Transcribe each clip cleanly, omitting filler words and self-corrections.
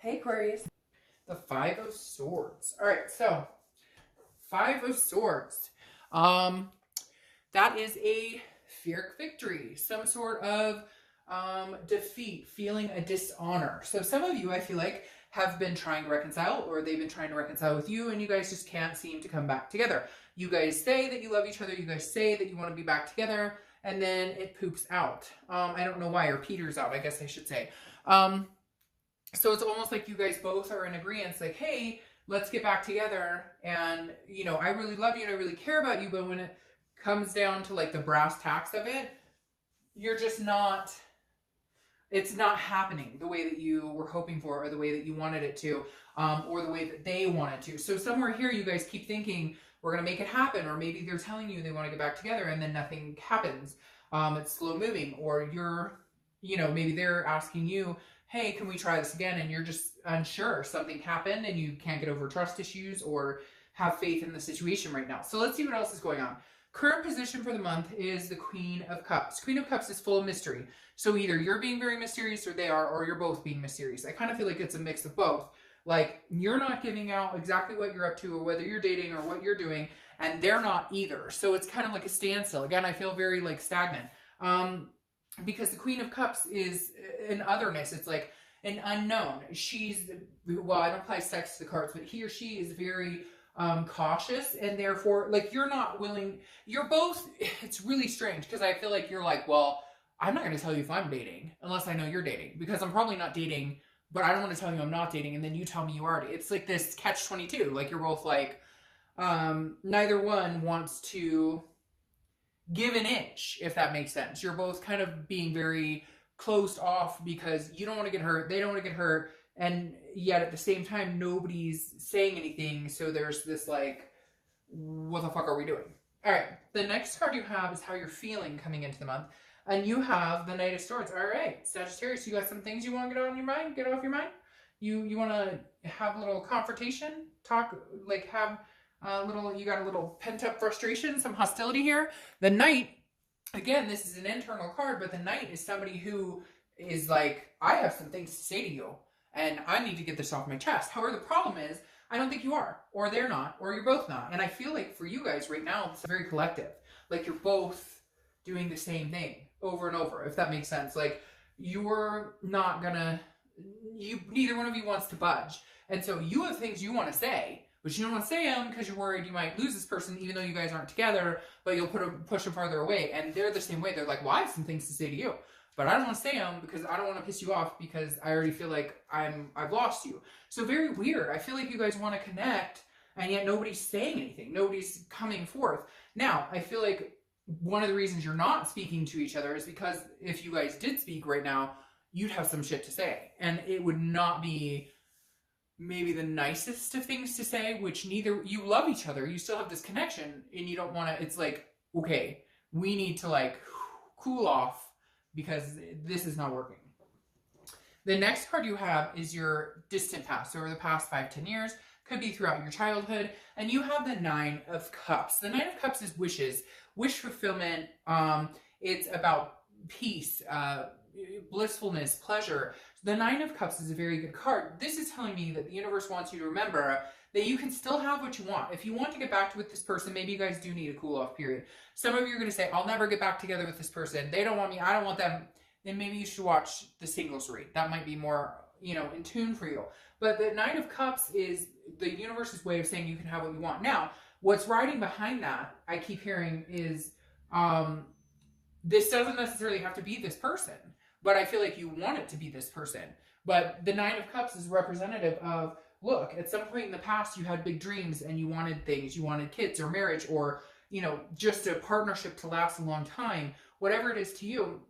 Hey Aquarius. The Five of Swords. All right, so Five of Swords. That is a Pyrrhic victory, some sort of defeat, feeling a dishonor. So some of you, I feel like, have been trying to reconcile, or they've been trying to reconcile with you, and you guys just can't seem to come back together. You guys say that you love each other, you guys say that you want to be back together, and then it poops out. I don't know why, or peters out, I guess I should say. So it's almost like you guys both are in agreement, like, hey, let's get back together. And, you know, I really love you and I really care about you. But when it comes down to like the brass tacks of it, you're just not, it's not happening the way that you were hoping for, or the way that you wanted it to, or the way that they wanted to. So somewhere here, you guys keep thinking, we're going to make it happen. Or maybe they're telling you they want to get back together and then nothing happens. It's slow moving. Or you're, you know, maybe they're asking you, hey, can we try this again? And you're just unsure. Something happened and you can't get over trust issues or have faith in the situation right now. So let's see what else is going on. Current position for the month is the Queen of Cups. Queen of Cups is full of mystery. So either you're being very mysterious or they are, or you're both being mysterious. I kind of feel like it's a mix of both. Like, you're not giving out exactly what you're up to or whether you're dating or what you're doing, and they're not either. So it's kind of like a standstill. Again, I feel very like stagnant. Because the Queen of Cups is an otherness. It's like an unknown. She's, well, I don't apply sex to the cards, but he or she is very cautious, and therefore, like, you're not willing, you're both, it's really strange, because I feel like you're like, well, I'm not going to tell you if I'm dating, unless I know you're dating, because I'm probably not dating, but I don't want to tell you I'm not dating, and then you tell me you are. It's like this catch-22, like, you're both like, neither one wants to give an inch, if that makes sense. You're both kind of being very closed off because you don't want to get hurt, they don't want to get hurt, and yet at the same time nobody's saying anything. So there's this like, what the fuck are we doing? All right, the next card you have is how you're feeling coming into the month, and you have the Knight of Swords. All right, Sagittarius, you got some things you want to get on your mind, get off your mind. You want to have a little confrontation, talk, like have you got a little pent-up frustration, some hostility here. The Knight, again, this is an internal card, but the Knight is somebody who is like, I have some things to say to you, and I need to get this off my chest. However, the problem is, I don't think you are, or they're not, or you're both not. And I feel like for you guys right now, it's very collective. Like, you're both doing the same thing over and over, if that makes sense. Like, you're not gonna, neither one of you wants to budge. And so you have things you want to say, but you don't want to say them because you're worried you might lose this person, even though you guys aren't together, but you'll push them farther away. And they're the same way. They're like, well, I have some things to say to you, but I don't want to say them because I don't want to piss you off, because I already feel like I've lost you. So very weird. I feel like you guys want to connect, and yet nobody's saying anything. Nobody's coming forth. Now, I feel like one of the reasons you're not speaking to each other is because if you guys did speak right now, you'd have some shit to say. And it would not be maybe the nicest of things to say, which neither, you love each other, you still have this connection, and you don't want to, it's like, okay, we need to like cool off because this is not working. The next card you have is your distant past, so over the past 5-10 years, could be throughout your childhood, and you have the Nine of Cups. The Nine of Cups is wishes, wish fulfillment. It's about peace, blissfulness, pleasure. The Nine of Cups is a very good card. This is telling me that the universe wants you to remember that you can still have what you want. If you want to get back with this person, maybe you guys do need a cool off period. Some of you are going to say, I'll never get back together with this person. They don't want me. I don't want them. Then maybe you should watch the singles read. That might be more, you know, in tune for you. But the Nine of Cups is the universe's way of saying you can have what you want. Now, what's riding behind that, I keep hearing, is this doesn't necessarily have to be this person, but I feel like you want it to be this person. But the Nine of Cups is representative of, look, at some point in the past, you had big dreams and you wanted things. You wanted kids or marriage or, you know, just a partnership to last a long time, whatever it is to you.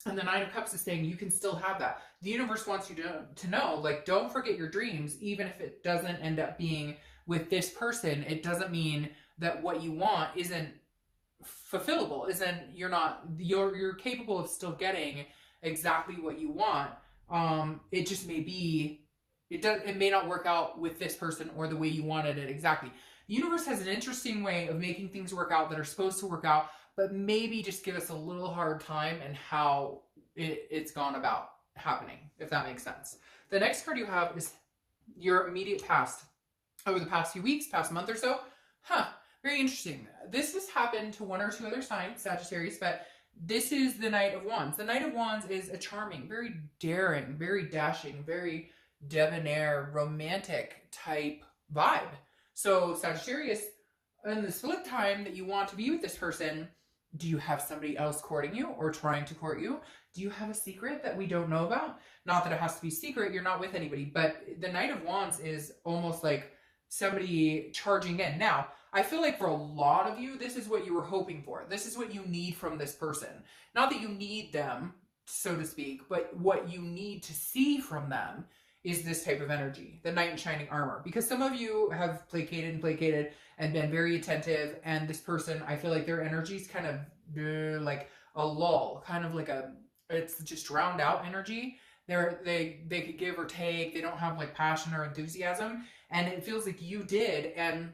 And the Nine of Cups is saying you can still have that. The universe wants you to know, like, don't forget your dreams, even if it doesn't end up being with this person. It doesn't mean that what you want isn't fulfillable, you're capable of still getting exactly what you want. It just may be, it may not work out with this person or the way you wanted it exactly. The universe has an interesting way of making things work out that are supposed to work out, but maybe just give us a little hard time and how it's gone about happening, if that makes sense. The next card you have is your immediate past over the past few weeks, past month or so. Very interesting. This has happened to one or two other signs, Sagittarius, but this is the Knight of Wands. The Knight of Wands is a charming, very daring, very dashing, very debonair, romantic type vibe. So Sagittarius, in the split time that you want to be with this person, do you have somebody else courting you or trying to court you? Do you have a secret that we don't know about? Not that it has to be secret, you're not with anybody, but the Knight of Wands is almost like somebody charging in. Now, I feel like for a lot of you, this is what you were hoping for. This is what you need from this person. Not that you need them, so to speak, but what you need to see from them is this type of energy, the knight in shining armor. Because some of you have placated and been very attentive, and this person, I feel like their energy is kind of like a lull, kind of like it's just drowned out energy. They could give or take. They don't have like passion or enthusiasm, and it feels like you did, and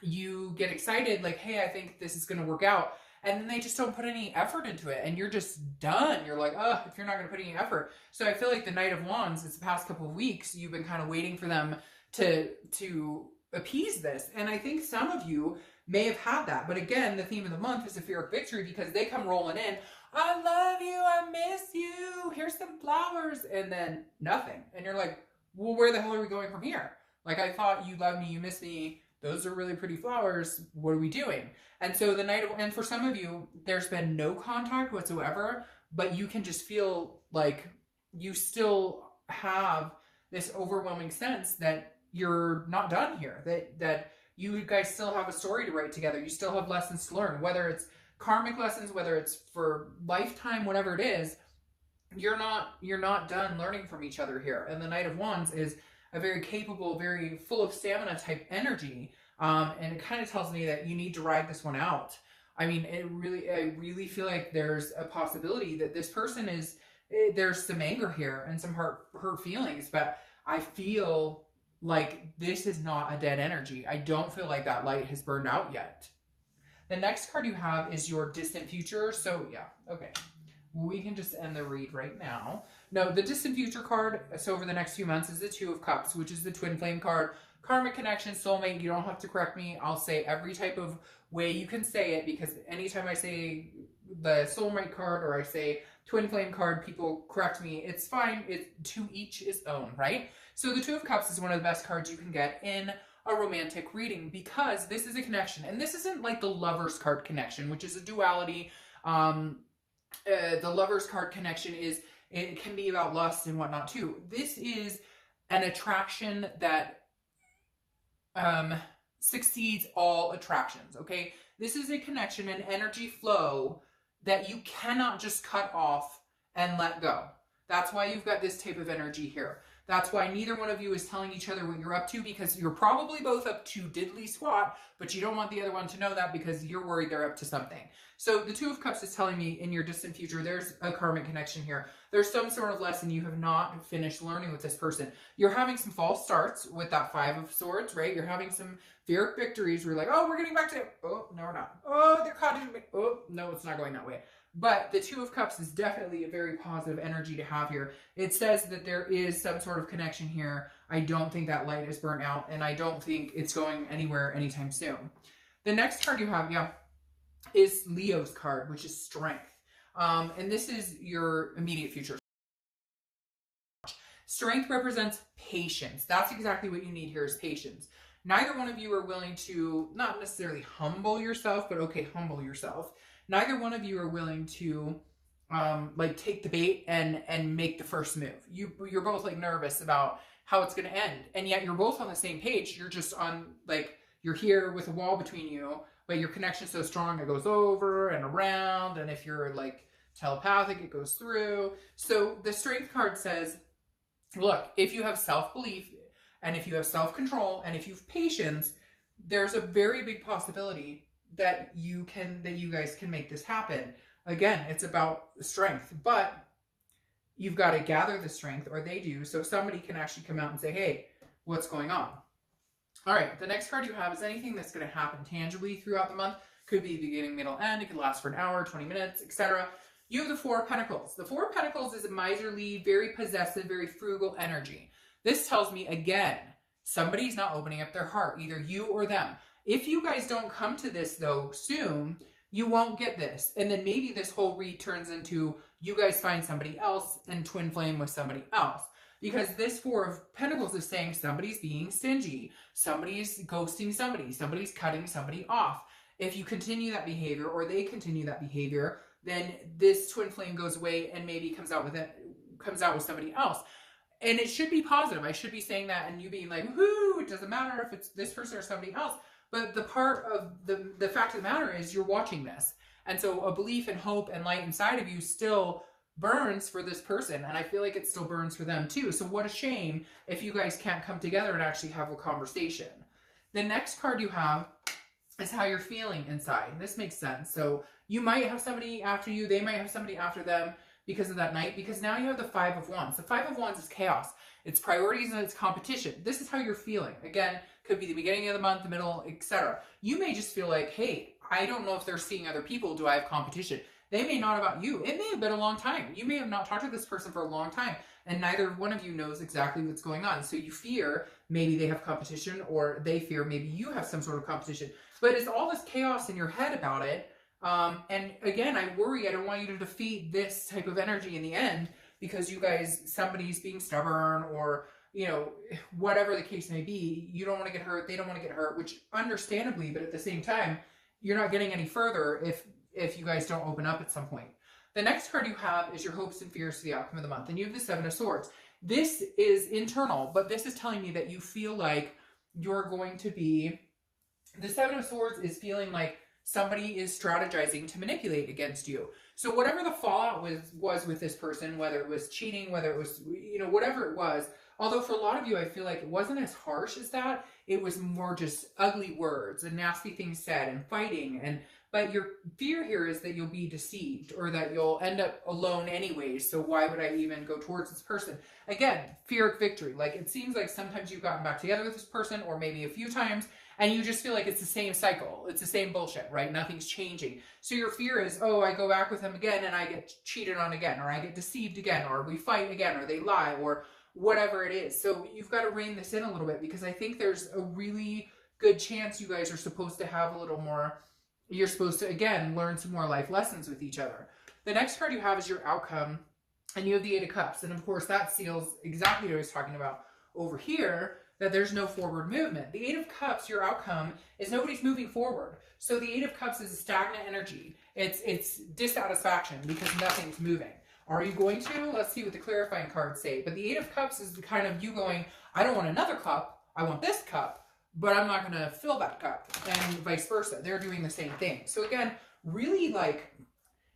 you get excited like, hey, I think this is going to work out, and then they just don't put any effort into it, and you're just done. You're like, oh, if you're not going to put any effort. So I feel like the Knight of Wands, it's the past couple of weeks, you've been kind of waiting for them to appease this, and I think some of you may have had that. But again, the theme of the month is the fear of victory, because they come rolling in. I love you, I miss you, here's some flowers, and then nothing. And you're like, well, where the hell are we going from here? Like, I thought you love me, you miss me, those are really pretty flowers, what are we doing? And so and for some of you, there's been no contact whatsoever, but you can just feel like you still have this overwhelming sense that you're not done here, that you guys still have a story to write together, you still have lessons to learn, whether it's karmic lessons, whether it's for lifetime, whatever it is, you're not done learning from each other here. And the Knight of Wands is a very capable, very full of stamina type energy. And it kind of tells me that you need to ride this one out. I mean, I really feel like there's a possibility that this person there's some anger here and some hurt feelings, but I feel like this is not a dead energy. I don't feel like that light has burned out yet. The next card you have is your distant future. So yeah, okay. We can just end the read right now. No, the distant future card, so over the next few months, is the Two of Cups, which is the twin flame card. Karmic connection, soulmate, you don't have to correct me. I'll say every type of way you can say it, because anytime I say the soulmate card or I say twin flame card, people correct me. It's fine. To each his own, right? So the Two of Cups is one of the best cards you can get in a romantic reading, because this is a connection. And this isn't like the Lover's card connection, which is a duality. The Lover's card connection it can be about lust and whatnot too. This is an attraction that succeeds all attractions, okay? This is a connection, an energy flow that you cannot just cut off and let go. That's why you've got this type of energy here. That's why neither one of you is telling each other what you're up to, because you're probably both up to diddly squat, but you don't want the other one to know that because you're worried they're up to something. So the Two of Cups is telling me in your distant future, there's a karmic connection here. There's some sort of lesson you have not finished learning with this person. You're having some false starts with that Five of Swords, right? You're having some Pyrrhic victories where you're like, oh, we're getting back to it. Oh, no, we're not. Oh, they're caught in me. Oh, no, it's not going that way. But the Two of Cups is definitely a very positive energy to have here. It says that there is some sort of connection here. I don't think that light is burnt out, and I don't think it's going anywhere anytime soon. The next card you have, is Leo's card, which is Strength. And this is your immediate future. Strength represents patience. That's exactly what you need here, is patience. Neither one of you are willing to, not necessarily humble yourself, but okay, humble yourself. Neither one of you are willing to like take the bait and make the first move. You're both like nervous about how it's going to end, and yet you're both on the same page. You're just on, like, you're here with a wall between you, but your connection's so strong it goes over and around, and if you're like telepathic, it goes through. So the Strength card says, look, if you have self-belief and if you have self-control and if you have patience, there's a very big possibility that you guys can make this happen. Again, it's about strength, but you've got to gather the strength, or they do, so somebody can actually come out and say, hey, what's going on? All right, the next card you have is anything that's going to happen tangibly throughout the month. Could be beginning, middle, end. It could last for an hour, 20 minutes, etc. You have the Four of Pentacles. The Four of Pentacles is a miserly, very possessive, very frugal energy. This tells me, again, somebody's not opening up their heart, either you or them. If you guys don't come to this, though, soon, you won't get this. And then maybe this whole read turns into you guys find somebody else and twin flame with somebody else. Because this Four of Pentacles is saying somebody's being stingy, somebody's ghosting somebody, somebody's cutting somebody off. If you continue that behavior, or they continue that behavior, then this twin flame goes away and maybe comes out with somebody else. And it should be positive. I should be saying that and you being like, whoo, it doesn't matter if it's this person or somebody else. But the part of the fact of the matter is you're watching this. And so a belief and hope and light inside of you still burns for this person. And I feel like it still burns for them too. So what a shame if you guys can't come together and actually have a conversation. The next card you have is how you're feeling inside. This makes sense. So you might have somebody after you. They might have somebody after them because of that night. Because now you have the Five of Wands. The Five of Wands is chaos. It's priorities and it's competition. This is how you're feeling. Again, could be the beginning of the month, the middle, etc. You may just feel like, hey, I don't know if they're seeing other people. Do I have competition? They may not about you. It may have been a long time. You may have not talked to this person for a long time, and neither one of you knows exactly what's going on. So you fear maybe they have competition, or they fear maybe you have some sort of competition. But it's all this chaos in your head about it. And again, I worry. I don't want you to defeat this type of energy in the end because you guys, somebody's being stubborn, or you know, whatever the case may be. You don't want to get hurt. They don't want to get hurt, which understandably, but at the same time, you're not getting any further if you guys don't open up at some point. The next card you have is your hopes and fears for the outcome of the month. And you have the Seven of Swords. This is internal, but this is telling me that you feel like you're going to be... The Seven of Swords is feeling like somebody is strategizing to manipulate against you. So whatever the fallout was with this person, whether it was cheating, whether it was, you know, whatever it was, although for a lot of you, I feel like it wasn't as harsh as that. It was more just ugly words and nasty things said and fighting. But your fear here is that you'll be deceived, or that you'll end up alone anyways. So why would I even go towards this person? Again, fear of victory. Like, it seems like sometimes you've gotten back together with this person, or maybe a few times, and you just feel like it's the same cycle. It's the same bullshit, right? Nothing's changing. So your fear is, oh, I go back with him again and I get cheated on again, or I get deceived again, or we fight again, or they lie, or whatever it is. So you've got to rein this in a little bit, because I think there's a really good chance you guys are supposed to have a little more... You're supposed to, again, learn some more life lessons with each other. The next card you have is your outcome, and you have the Eight of Cups. And of course, that seals exactly what I was talking about over here, that there's no forward movement. The Eight of Cups, your outcome, is nobody's moving forward. So the Eight of Cups is a stagnant energy. It's dissatisfaction because nothing's moving. Are you going to? Let's see what the clarifying cards say. But the Eight of Cups is the kind of you going, I don't want another cup, I want this cup. But I'm not going to fill that cup, and vice versa. They're doing the same thing. So again, really like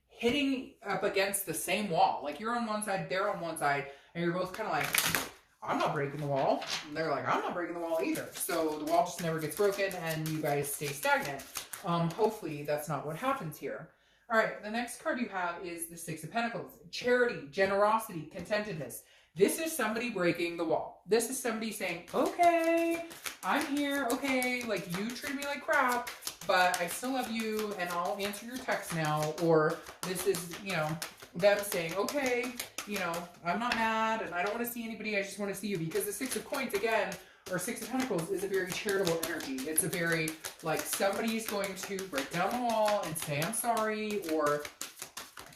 hitting up against the same wall. Like, you're on one side, they're on one side, and you're both kind of like, I'm not breaking the wall. And they're like, I'm not breaking the wall either. So the wall just never gets broken, and you guys stay stagnant. Hopefully that's not what happens here. All right, the next card you have is the Six of Pentacles. Charity, generosity, contentedness. This is somebody breaking the wall. This is somebody saying, okay, I'm here, okay, like, you treat me like crap, but I still love you, and I'll answer your text now. Or this is, you know, them saying, okay, you know, I'm not mad, and I don't want to see anybody, I just want to see you. Because the Six of Coins, again, or Six of Pentacles, is a very charitable energy. It's a very, like, somebody's going to break down the wall and say, I'm sorry, or,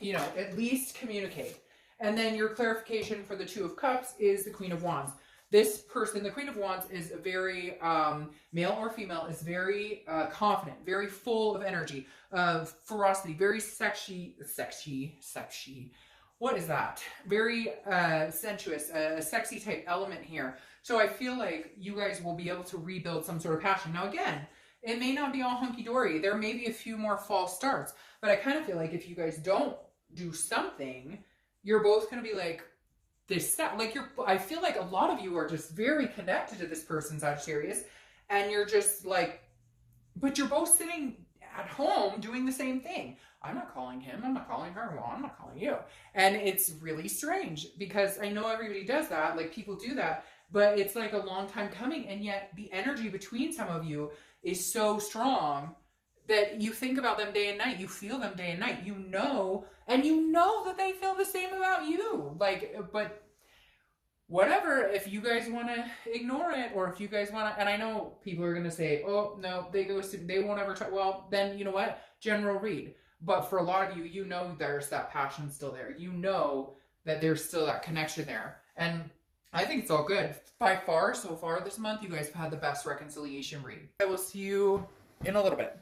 you know, at least communicate. And then your clarification for the Two of Cups is the Queen of Wands. This person, the Queen of Wands, is a very, male or female, is very confident, very full of energy, of ferocity, very sexy. What is that? Very sensuous, a sexy type element here. So I feel like you guys will be able to rebuild some sort of passion. Now again, it may not be all hunky-dory. There may be a few more false starts. But I kind of feel like if you guys don't do something... You're both going to be like, this, like, I feel like a lot of you are just very connected to this person, Sagittarius, and you're just like, but you're both sitting at home doing the same thing. I'm not calling him, I'm not calling her, well, I'm not calling you. And it's really strange, because I know everybody does that, like, people do that, but it's like a long time coming, and yet the energy between some of you is so strong that you think about them day and night, you feel them day and night, you know, and you know that they feel the same about you. Like, but whatever, if you guys want to ignore it, or if you guys want to, and I know people are going to say, oh, no, they won't ever try. Well, then you know what? General read. But for a lot of you, you know there's that passion still there. You know that there's still that connection there. And I think it's all good. By far, so far this month, you guys have had the best reconciliation read. I will see you in a little bit.